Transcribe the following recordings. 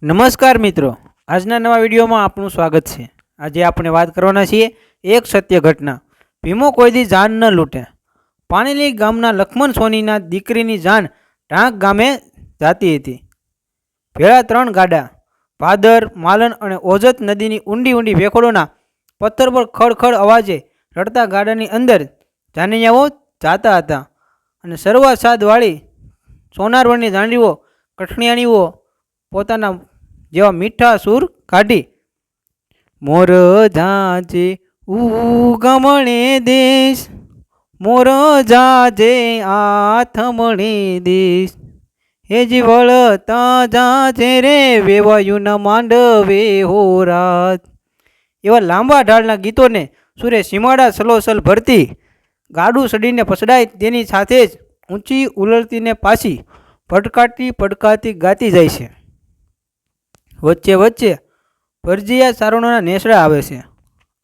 નમસ્કાર મિત્રો, આજના નવા વિડીયોમાં આપનું સ્વાગત છે। આજે આપણે વાત કરવાના છીએ એક સત્ય ઘટના। ભીમો કોઈ દી જાન ન લૂંટે। પાણીલી ગામના લક્ષ્મણ સોનીના દીકરીની જાન ઢાંક ગામે જાતી હતી। ભેળા 3 ગાડા, ભાદર, માલણ અને ઓજત નદીની ઊંડી ઊંડી ભેખડોના પથ્થર પર ખડખડ અવાજે રડતા ગાડાની અંદર જાનૈયાઓ જાતા હતા અને શરૂઆત સાદવાળી સોનારવરની દાંડીઓ કઠણિયાણીઓ પોતાના જેવા મીઠા સૂર કાઢી મોર જાજે ઉગમણે દેશ, મોર જાજે આથમણે દેશ, હે જી વળતા જાજે રે વેવાયુના માંડવે હોરાત, એવા લાંબા ઢાળના ગીતોને સુરે સીમાડા સલોસલ ભરતી ગાડું સડીને પસડાય તેની સાથે જ ઊંચી ઉલળતીને પાછી પડકાતી ગાતી જાય છે। વચ્ચે વચ્ચે ભરજીયા સારણોના નેસડા આવે છે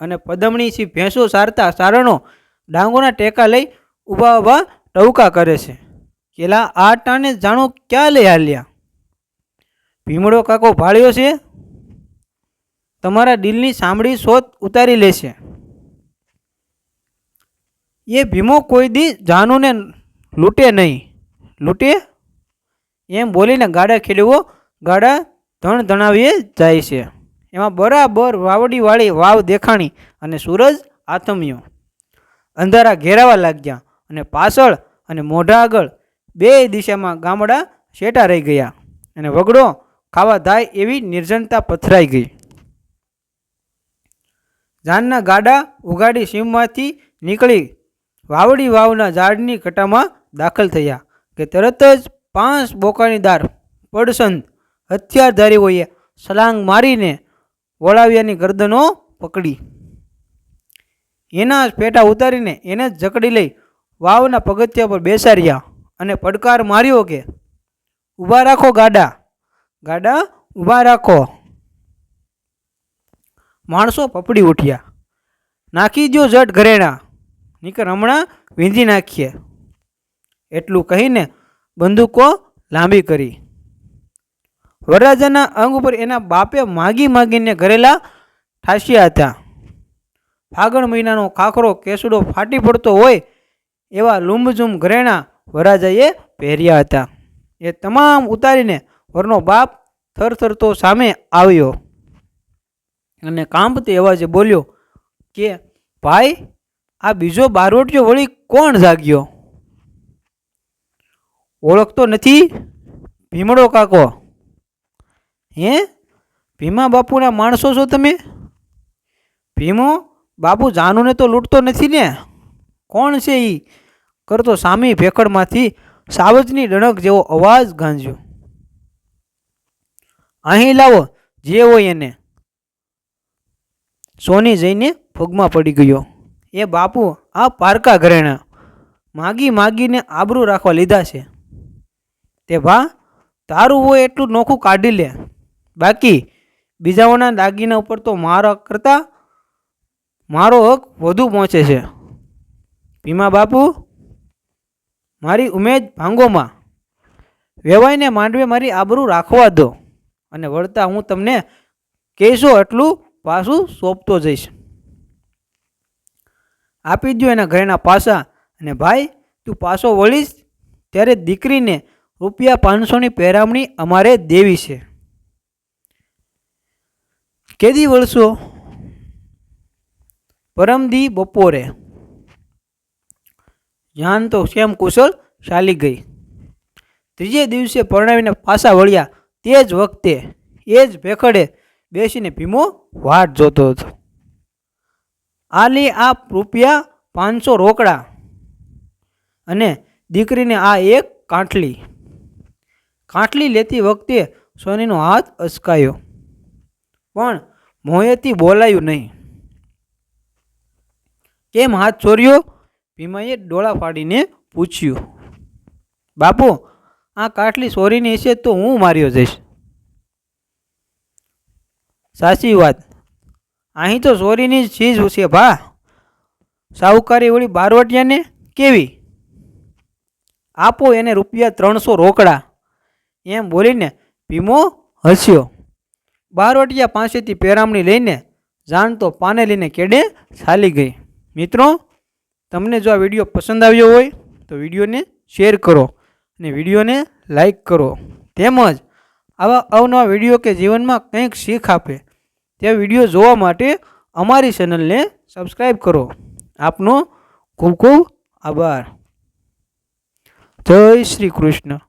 અને પદમણી સી ભેંસો સારતા સારણો ડાંગોના ટેકા લઈ ઊભા ઊભા ટવકા કરે છે। કેલા આ ટાણે જાણો ક્યાં લઈ હાલ્યા? ભીમડો કાકો ભાળ્યો છે, તમારા દિલની સાંભળી સોત ઉતારી લેશે। એ ભીમો કોઈ દી જાનુને લૂંટે નહીં, લૂંટે એમ બોલીને ગાડા ખેડવો ગાડા ધણ ધણાવીએ જાય છે। એમાં બરાબર વાવડીવાળી વાવ દેખાણી અને સૂરજ આથમ્યો। અંધારા ઘેરાવા લાગ્યા અને પાછળ અને મોઢા આગળ બે દિશામાં ગામડા શેટા રહી ગયા અને વગડો ખાવા થાય એવી નિર્જનતા પથરાઈ ગઈ। જાનના ગાડા ઉગાડી સીમમાંથી નીકળી વાવડી વાવના ઝાડની કટામાં દાખલ થયા કે તરત જ 5 બોકાણીદાર પડસંદ હથિયારધારીઓએ સલાંગ મારીને વળાવિયાની ગરદનો પકડી એના પેટા ઉતારીને એને જ જકડી લઈ વાવના પગથિયા પર બેસાડ્યા અને પડકાર માર્યો કે ઊભા રાખો ગાડા, ગાડા ઊભા રાખો। માણસો પપડી ઉઠ્યા, નાખી દો જટ ઘરેણા, નીકળ હમણાં વીંધી નાખીએ, એટલું કહીને બંદૂકો લાંબી કરી। વરરાજાના અંગ ઉપર એના બાપે માગી માગીને ઘરેલા ઠાસ્યા હતા। ફાગણ મહિનાનો ખાખરો કેસુડો ફાટી પડતો હોય એવા લૂંબઝૂમ ઘરેણા વરરાજાએ પહેર્યા હતા। એ તમામ ઉતારીને વરનો બાપ થરથરતો સામે આવ્યો અને કાંપતે અવાજે બોલ્યો કે ભાઈ, આ બીજો બારોટિયો વળી કોણ જાગ્યો? ઓળખતો નથી? ભીમડો કાકો। હે, ભીમા બાપુના માણસો છો તમે? ભીમો બાપુ જાનુને તો લૂંટતો નથી ને? કોણ છે એ કરતો સામી ભેખડમાંથી સાવજની ડણક જેવો અવાજ ગાંજ્યો। અહીં લાવો જે હોય એને। સોની જઈને પગમાં પડી ગયો। એ બાપુ, આ પારકા ઘરેણા માગી માગીને આબરૂ રાખવા લીધા છે। તે ભા, તારું હોય એટલું નોખું કાઢી લે, બાકી બીજાઓના દાગીના ઉપર તો મારા કરતા મારો હક વધુ પહોંચે છે। ભીમા બાપુ, મારી ઉમેદ ભાંગોમાં, વેવાઈને માંડવે મારી આબરૂ રાખવા દો અને વળતા હું તમને કહેશો એટલું પાછું સોંપતો જઈશ। આપી દો એના ઘરેના પાસા, અને ભાઈ તું પાછો વળીશ ત્યારે દીકરીને રૂપિયા 500ની પહેરામણી અમારે દેવી છે। કેદી વળશો? પરમદી બપોરે। જાન તો કેમ કુશળ ચાલી ગઈ। ત્રીજે દિવસે પરણાવીને પાછા વળ્યા તે જ વખતે એ જ ભેખડે બેસીને ભીમો વાટ જોતો હતો। આલી આ રૂપિયા 500 રોકડા અને દીકરીને આ એક કાંઠલી। કાંઠલી લેતી વખતે સોનીનો હાથ અચકાયો પણ મોંએથી બોલાયું નહીં। કેમ હાથ ચોર્યો? ભીમાએ ડોળા ફાડીને પૂછ્યું। બાપુ, આ કાંઠલી ચોરીની હશે તો હું માર્યો જઈશ। સાચી વાત, અહીં તો ચોરીની ચીજ છે ભા। સાહુકારી વળી બારવટિયાને કેવી? આપો એને રૂપિયા 300 રોકડા, એમ બોલીને ભીમો હસ્યો। બારવટિયા પાસેથી પેરામણી લઈને જાણ તો પાને લઈને કેડે ચાલી ગઈ. મિત્રો, તમને જો આ વિડીયો પસંદ આવ્યો હોય તો વિડીયોને શેર કરો અને વિડીયોને લાઈક કરો. તેમજ આવા અવનવા વિડીયો કે જીવનમાં કંઈક શીખ આપે તે વિડીયો જોવા માટે અમારી ચેનલને સબસ્ક્રાઈબ કરો. આપનો ખૂબ ખૂબ આભાર. જય શ્રી કૃષ્ણ.